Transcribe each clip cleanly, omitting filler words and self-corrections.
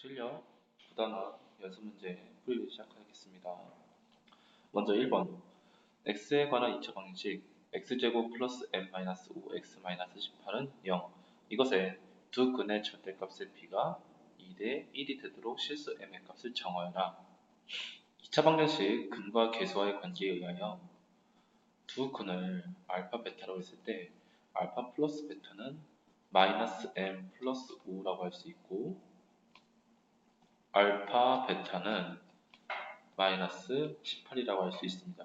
실력 부단원 연습 문제 풀이를 시작하겠습니다. 먼저 1번 x에 관한 2차 방정식 x제곱 플러스 n-5 x-18은 0. 이것에 두 근의 절대값의 b가 2대 1이 되도록 실수 m의 값을 정하여라. 2차 방정식 근과 계수와의 관계에 의하여 두 근을 알파 베타라고 했을 때 알파 플러스 베타는 마이너스 m 플러스 5라고 할 수 있고 알파 베타는 마이너스 18이라고 할 수 있습니다.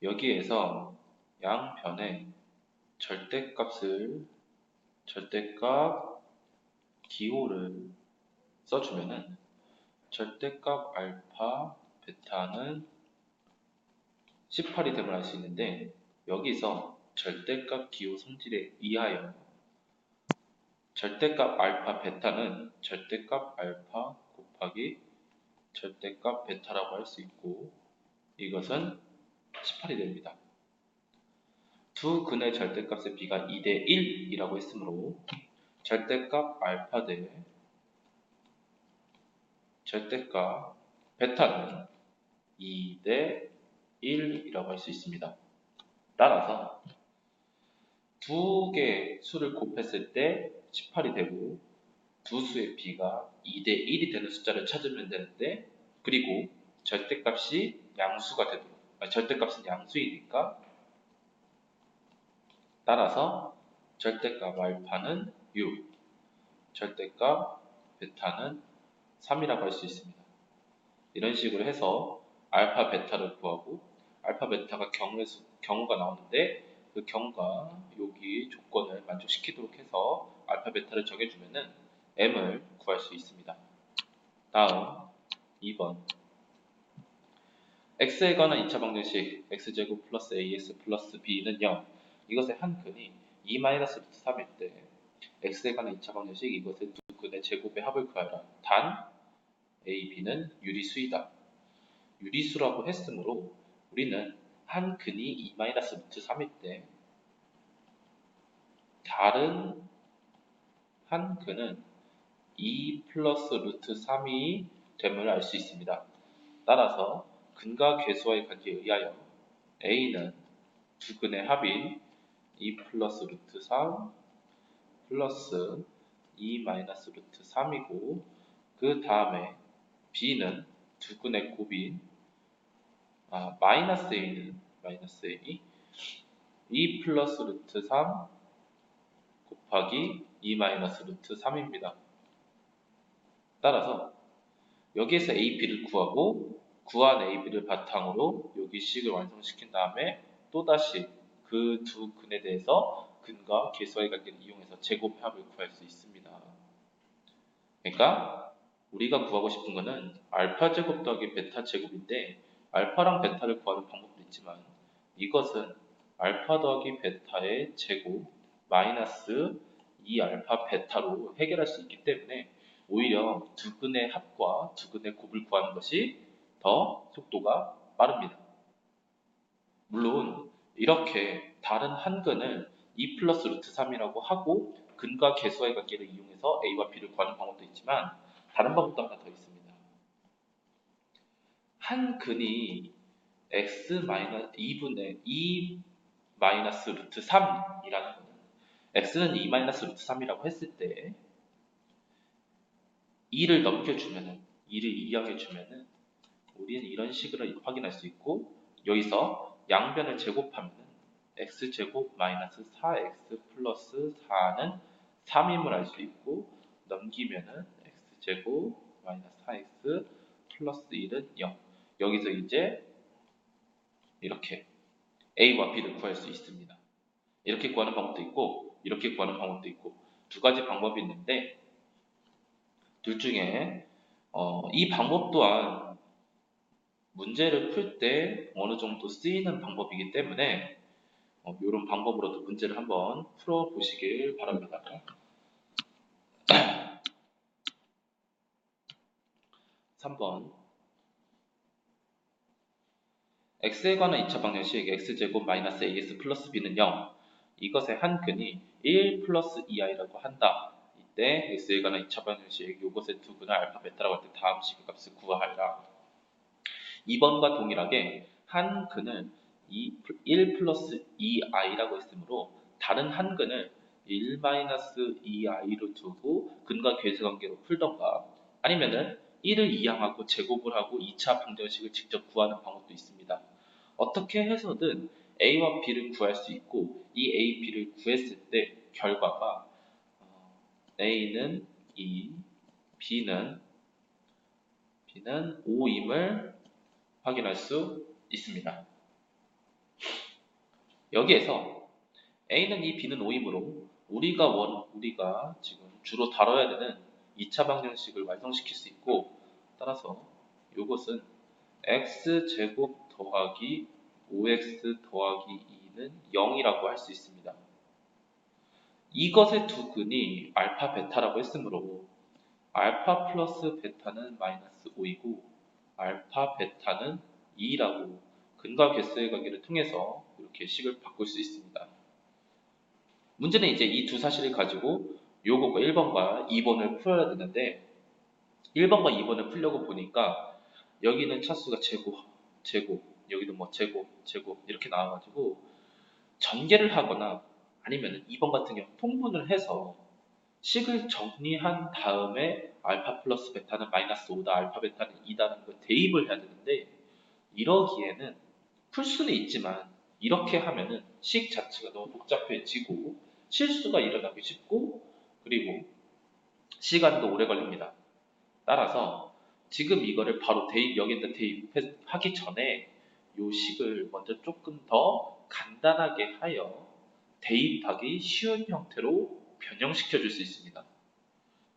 여기에서 양변에 절대값 기호를 써주면은 절대값 알파 베타는 18이 됨을 알 수 있는데, 여기서 절대값 기호 성질에 의하여 절대값 알파 베타는 절대값 알파 곱하기 절대값 베타라고 할 수 있고, 이것은 18이 됩니다. 두 근의 절대값의 b가 2대 1이라고 했으므로 절대값 알파 대 절대값 베타는 2대 1이라고 할 수 있습니다. 따라서 두 개의 수를 곱했을 때 18이 되고 두 수의 b가 2대 1이 되는 숫자를 찾으면 되는데, 그리고 절대값이 양수가 되도록, 절대값은 양수이니까 따라서 절대값 알파는 6, 절대값 베타는 3이라고 할 수 있습니다. 이런 식으로 해서 알파 베타를 구하고, 알파 베타가 경우가 나오는데 그 경우가 여기 조건을 만족시키도록 해서 알파 베타를 정해주면은 m을 구할 수 있습니다. 다음 2번 x에 관한 2차 방정식 x제곱 플러스 ax 플러스 b는 0. 이것의 한 근이 2-3일 때 x에 관한 2차 방정식 이것의 두 근의 제곱의 합을 구하라. 단 a, b는 유리수이다. 유리수라고 했으므로 우리는 한 근이 2-3일 때 다른 한 근은 2 플러스 루트 3이 됨을 알 수 있습니다. 따라서 근과 계수와의 관계에 의하여 a는 두 근의 합인 2 플러스 루트 3 플러스 2 마이너스 루트 3이고, 그 다음에 b는 두 근의 곱인 마이너스 a는 마이너스 a 2 플러스 루트 3 곱하기 2 마이너스 루트 3입니다. 따라서 여기에서 a, b를 구하고 구한 a, b를 바탕으로 여기 식을 완성시킨 다음에 또다시 그 두 근에 대해서 근과 계수와의 관계를 이용해서 제곱합을 구할 수 있습니다. 그러니까 우리가 구하고 싶은 거는 알파 제곱 더하기 베타 제곱인데, 알파랑 베타를 구하는 방법도 있지만 이것은 알파 더하기 베타의 제곱 마이너스 2알파 베타로 해결할 수 있기 때문에 오히려 두 근의 합과 두 근의 곱을 구하는 것이 더 속도가 빠릅니다. 물론 이렇게 다른 한 근을 2 플러스 루트 3이라고 하고 근과 계수와의 관계를 이용해서 a와 b를 구하는 방법도 있지만, 다른 방법도 하나 더 있습니다. 한 근이 x-2분의 2 마이너스 루트 3이라는 거는 x는 2 마이너스 루트 3이라고 했을 때 2를 넘겨주면은 2를 이하게 주면은 우리는 이런 식으로 확인할 수 있고, 여기서 양변을 제곱하면은 x제곱 마이너스 4x 플러스 4는 3임을 알 수 있고, 넘기면은 x제곱 마이너스 4x 플러스 1은 0. 여기서 이제 이렇게 a와 b를 구할 수 있습니다. 이렇게 구하는 방법도 있고 이렇게 구하는 방법도 있고 두 가지 방법이 있는데, 둘 중에 이 방법 또한 문제를 풀 때 어느 정도 쓰이는 방법이기 때문에 이런 방법으로도 문제를 한번 풀어보시길 바랍니다. 3번 x에 관한 2차 방정식 x제곱 마이너스 ax 플러스 b는 0. 이것의 한 근이 1 플러스 2i라고 한다. 때 x에 관한 2차 방정식 요것의 두 근을 알파 베타라고 할 때 다음 식의 값을 구하라. 2번과 동일하게 한 근을 1 플러스 2i라고 했으므로 다른 한 근을 1 마이너스 2i로 두고 근과 괴수관계로 풀던가 아니면은 1을 이항하고 제곱을 하고 2차 방정식을 직접 구하는 방법도 있습니다. 어떻게 해서든 a와 b를 구할 수 있고 이 a, b를 구했을 때 결과가 a는 2, b는 5임을 확인할 수 있습니다. 여기에서 A는 2, B는 5이므로 우리가 지금 주로 다뤄야 되는 2차 방정식을 완성시킬 수 있고 따라서 이것은 x제곱 더하기 5x 더하기 2는 0이라고 할 수 있습니다. 이것의 두 근이 알파 베타라고 했으므로 알파 플러스 베타는 마이너스 5이고 알파 베타는 2라고 근과 개수의 관계를 통해서 이렇게 식을 바꿀 수 있습니다. 문제는 이제 이 두 사실을 가지고 요거가 1번과 2번을 풀어야 되는데 1번과 2번을 풀려고 보니까 여기는 차수가 제곱, 여기도 뭐 제곱 이렇게 나와가지고 전개를 하거나 아니면 2번 같은 경우 통분을 해서 식을 정리한 다음에 알파 플러스 베타는 마이너스 5다, 알파 베타는 2다는 걸 대입을 해야 되는데 이러기에는 풀 수는 있지만 이렇게 하면은 식 자체가 너무 복잡해지고 실수가 일어나기 쉽고 그리고 시간도 오래 걸립니다. 따라서 지금 이거를 바로 여기다 대입하기 전에 이 식을 먼저 조금 더 간단하게 하여 대입하기 쉬운 형태로 변형시켜 줄 수 있습니다.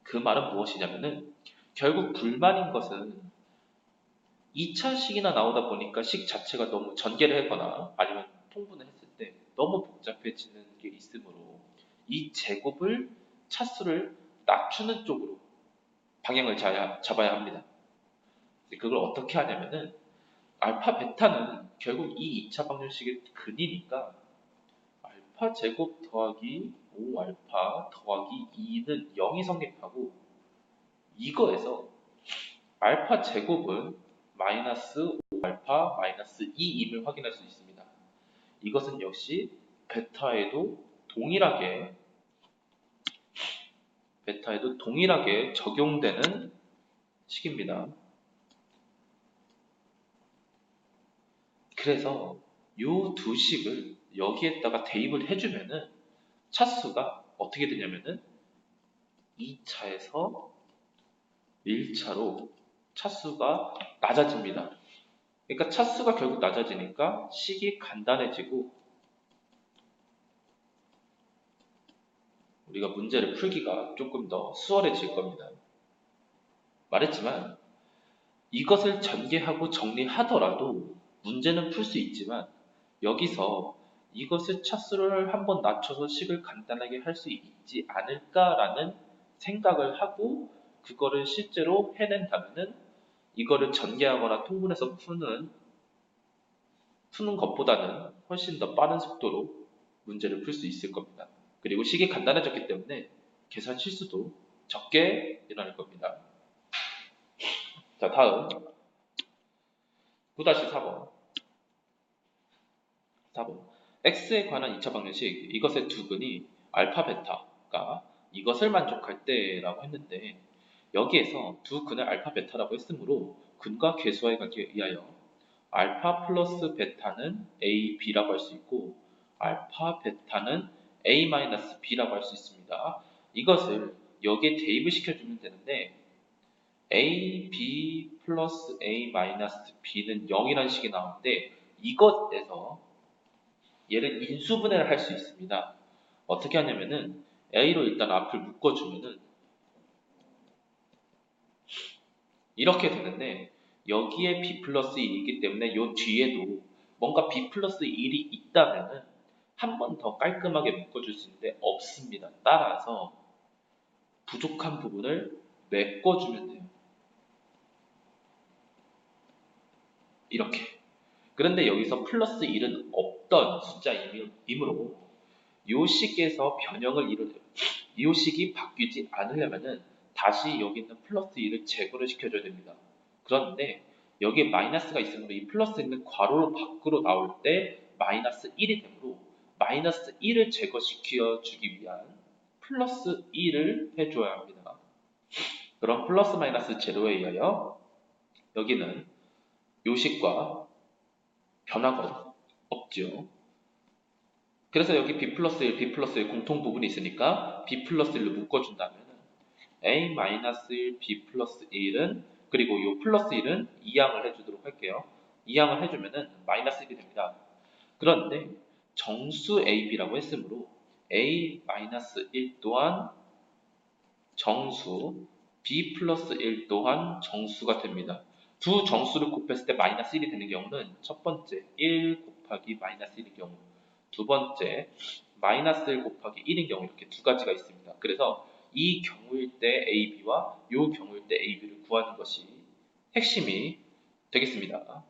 그 말은 무엇이냐면은 결국 불만인 것은 2차식이나 나오다 보니까 식 자체가 너무 전개를 했거나 아니면 통분을 했을 때 너무 복잡해지는 게 있으므로 이 제곱을 차수를 낮추는 쪽으로 방향을 잡아야 합니다. 그걸 어떻게 하냐면은 알파 베타는 결국 이 2차 방정식의 근이니까 알파 제곱 더하기 5알파 더하기 2는 0이 성립하고 이거에서 알파 제곱은 마이너스 5알파 마이너스 2임을 확인할 수 있습니다. 이것은 역시 베타에도 동일하게 적용되는 식입니다. 그래서 이 두 식을 여기에다가 대입을 해주면은 차수가 어떻게 되냐면은 2차에서 1차로 차수가 낮아집니다. 그러니까 차수가 결국 낮아지니까 식이 간단해지고 우리가 문제를 풀기가 조금 더 수월해질 겁니다. 말했지만 이것을 전개하고 정리하더라도 문제는 풀 수 있지만 여기서 이것의 차수를 한번 낮춰서 식을 간단하게 할 수 있지 않을까라는 생각을 하고 그거를 실제로 해낸다면은 이거를 전개하거나 통분해서 푸는 것보다는 훨씬 더 빠른 속도로 문제를 풀 수 있을 겁니다. 그리고 식이 간단해졌기 때문에 계산 실수도 적게 일어날 겁니다. 자, 다음 9-4번. 4번. x에 관한 2차 방정식 이것의 두 근이 알파 베타가 이것을 만족할 때라고 했는데 여기에서 두 근을 알파 베타라고 했으므로 근과 괴수와의 관계에 의하여 알파 플러스 베타는 a, b라고 할 수 있고 알파 베타는 a 마이너스 b라고 할 수 있습니다. 이것을 여기에 대입을 시켜주면 되는데 a, b 플러스 a 마이너스 b는 0이라는 식이 나오는데 이것에서 얘를 인수분해를 할 수 있습니다. 어떻게 하냐면은 a로 일단 앞을 묶어주면은 이렇게 되는데 여기에 b 플러스 1이기 때문에 이 뒤에도 뭔가 b 플러스 1이 있다면은 한 번 더 깔끔하게 묶어줄 수 있는데 없습니다. 따라서 부족한 부분을 메꿔주면 돼요. 이렇게. 그런데 여기서 플러스 1은 없던 숫자이므로 요 식에서 변형을 이 식이 바뀌지 않으려면은 다시 여기 있는 플러스 2를 제거를 시켜줘야 됩니다. 그런데 여기에 마이너스가 있으므로 이 플러스 있는 괄호로 밖으로 나올 때 마이너스 1이 되므로 마이너스 1을 제거시켜 주기 위한 플러스 2를 해줘야 합니다. 그럼 플러스 마이너스 제로에 의하여 여기는 요식과 변화가 없죠. 그래서 여기 b 플러스 1, b 플러스 1 공통 부분이 있으니까 b 플러스 1로 묶어준다면 a 마이너스 1, b 플러스 1은 그리고 이 플러스 1은 이항을 해주도록 할게요. 이항을 해주면은 마이너스 1이 됩니다. 그런데 정수 ab라고 했으므로 a 마이너스 1 또한 정수, b 플러스 1 또한 정수가 됩니다. 두 정수를 곱했을 때 마이너스 1이 되는 경우는 첫 번째 1 곱하기 마이너스 1인 경우, 두 번째 마이너스 1 곱하기 1인 경우 이렇게 두 가지가 있습니다. 그래서 이 경우일 때 AB와 이 경우일 때 AB를 구하는 것이 핵심이 되겠습니다.